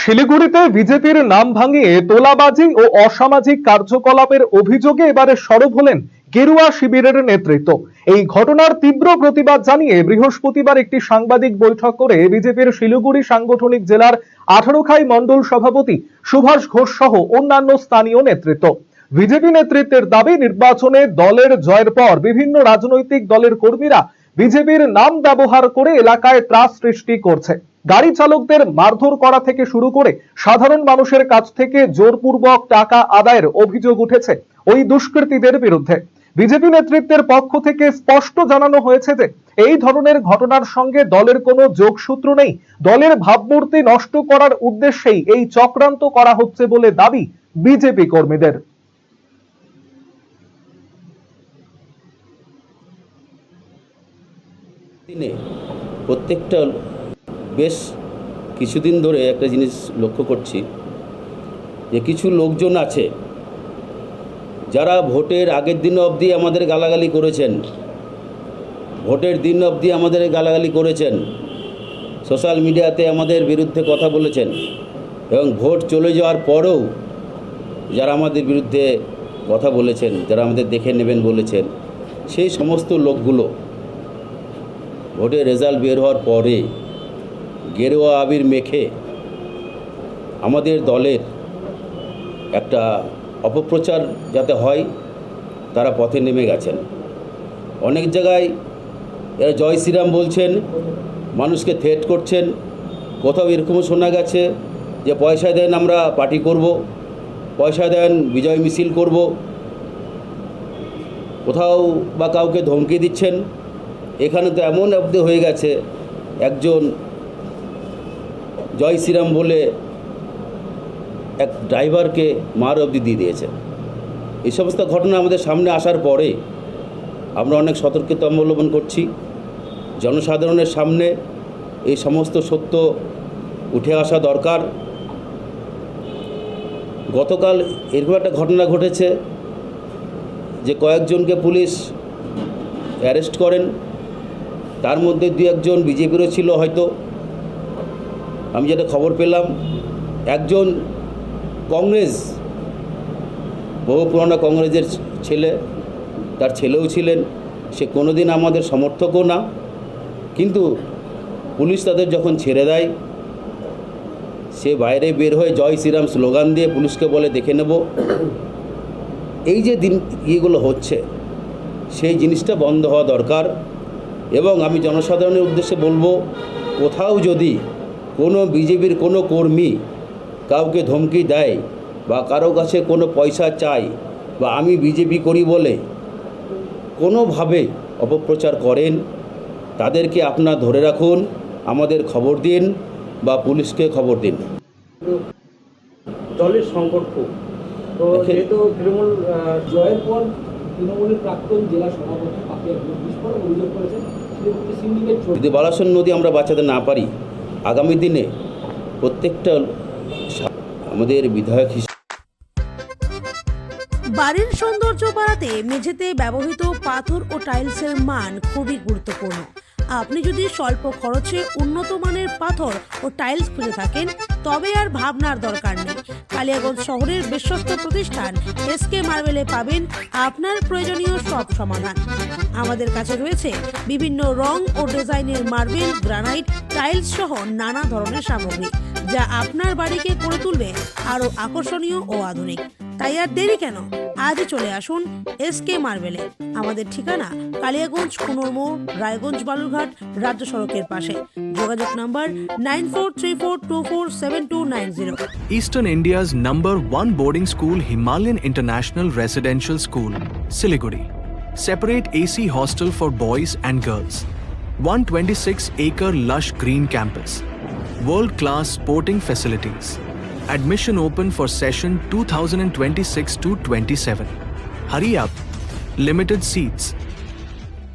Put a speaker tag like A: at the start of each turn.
A: শিলিগুড়িতে বিজেপির নাম ভাঙিয়ে তোলাবাজি ও অসামাজিক কার্যকলাপের অভিযোগে এবারে সরব হলেন গেরুয়া শিবিরের নেতৃত্ব। এই ঘটনার তীব্র প্রতিবাদ জানিয়ে বৃহস্পতিবার একটি সাংবাদিক বৈঠক করে বিজেপির শিলিগুড়ি সাংগঠনিক জেলার 18 খাই মণ্ডল সভাপতি সুভাষ ঘোষ সহ অন্যান্য স্থানীয় নেতৃত্ব। বিজেপি নেতৃত্বের দাবি, নির্বাচনে দলের জয়ের পর বিভিন্ন রাজনৈতিক দলের কর্মীরা বিজেপির নাম ব্যবহার করে এলাকায় ত্রাস সৃষ্টি করছে। গাড়ি চালকদের মারধর করা থেকে শুরু করে সাধারণ মানুষের কাছ থেকে জোরপূর্বক টাকা আদায়ের অভিযোগ উঠেছে ওই দুষ্কৃতীদের বিরুদ্ধে। বিজেপি নেতৃত্বের পক্ষ থেকে স্পষ্ট জানানো হয়েছে যে এই ধরনের ঘটনার সঙ্গে দলের কোনো যোগসূত্র নেই। দলের ভাবমূর্তি নষ্ট করার উদ্দেশ্যেই এই চক্রান্ত করা হচ্ছে বলে দাবি বিজেপি কর্মীদের।
B: প্রত্যেকটা বেশ কিছুদিন ধরে একটা জিনিস লক্ষ্য করছি যে কিছু লোকজন আছে যারা ভোটের আগের দিন অবধি আমাদের গালাগালি করেছেন, ভোটের দিন অবধি আমাদের গালাগালি করেছেন, সোশ্যাল মিডিয়াতে আমাদের বিরুদ্ধে কথা বলেছেন এবং ভোট চলে যাওয়ার পরেও যারা আমাদের বিরুদ্ধে কথা বলেছেন, যারা আমাদের দেখে নেবেন বলেছেন, সেই সমস্ত লোকগুলো ভোটের রেজাল্ট বের হওয়ার পরে গেরুয়া আবির মেখে আমাদের দলের একটা অপপ্রচার যাতে হয় তারা পথে নেমে গেছেন। অনেক জায়গায় এরা জয় শ্রীরাম বলছেন, মানুষকে থ্রেট করছেন। কোথাও এরকমও শোনা গেছে যে পয়সা দেন আমরা পার্টি করব, পয়সা দেন বিজয় মিছিল করব। কোথাও বা কাউকে ধমকি দিচ্ছেন। এখানে তো এমন অবধি হয়ে গেছে একজন জয় শ্রীরাম বলে এক ড্রাইভারকে মার অবধি দিয়ে দিয়েছে। এই সমস্ত ঘটনা আমাদের সামনে আসার পরে আমরা অনেক সতর্কতা অবলম্বন করছি। জনসাধারণের সামনে এই সমস্ত সত্য উঠে আসা দরকার। গতকাল এরকম একটা ঘটনা ঘটেছে যে কয়েকজনকে পুলিশ অ্যারেস্ট করেন, তার মধ্যে দু একজন বিজেপিরও ছিল হয়তো। আমি যেটা খবর পেলাম, একজন কংগ্রেস, বহু পুরনো কংগ্রেসের ছেলে, তার ছেলেও ছিলেন। সে কোনোদিন আমাদের সমর্থকও না, কিন্তু পুলিশ তাদের যখন ছেড়ে দেয় সে বাইরে বের হয়ে জয় শ্রীরাম স্লোগান দিয়ে পুলিশকে বলে দেখে নেব। এই যে ইয়েগুলো হচ্ছে সেই জিনিসটা বন্ধ হওয়া দরকার। এবং আমি জনসাধারণের উদ্দেশ্যে বলবো, কোথাও যদি কোনো বিজেপির কোনো কর্মী কাউকে ধমকি দেয় বা কারো কাছে কোনো পয়সা চায় বা আমি বিজেপি করি বলে কোনোভাবে অপপ্রচার করেন, তাদেরকে আপনারা ধরে রাখুন, আমাদের খবর দিন বা পুলিশকে খবর দিন।
C: দলের সংকট তো যেহেতু তৃণমূল জয়ের পর তৃণমূলের প্রাক্তন জেলা সভাপতি তাকে বিস্ফোরক অভিযোগ করেছেন সিন্ডিকেট।
B: যদি বালাসন নদী আমরা বাঁচাতে না পারি, আগামী দিনে প্রত্যেকটা আমাদের বিধায়ক
D: বাড়ির সৌন্দর্য বাড়াতে মেঝেতে ব্যবহৃত পাথর ও টাইলসের মান খুবই গুরুত্বপূর্ণ। আপনি যদি স্বল্প খরচে উন্নত মানের পাথর ও টাইলস খুঁজে থাকেন তবে আর ভাবনার দরকার নেই। কালিয়াগঞ্জ শহরের বিশ্বস্ত প্রতিষ্ঠান এসকে মার্বেলে পাবেন আপনার প্রয়োজনীয় সব সমাধান। আমাদের কাছে রয়েছে বিভিন্ন রং ও ডিজাইনের মার্বেল, গ্রানাইট, টাইলস সহ নানা ধরনের সামগ্রী, যা আপনার বাড়িকে করে তুলবে আরো আকর্ষণীয় ও আধুনিক। তাই আর দেরি কেন, আজই চলে আসুন এসকে মার্বেলে। আমাদের ঠিকানা কালিয়াগঞ্জ কুনোরমোড়, রায়গঞ্জ বালুরঘাট রাজ্য সড়কের পাশে। যোগাযোগ number 9434247290।
E: Eastern India's #1 boarding school, Himalayan International Residential School, Siliguri. Separate AC hostel for boys and girls. 126-acre lush green campus. World-class sporting facilities. Admission open for session 2026-27. Hurry up. Limited seats.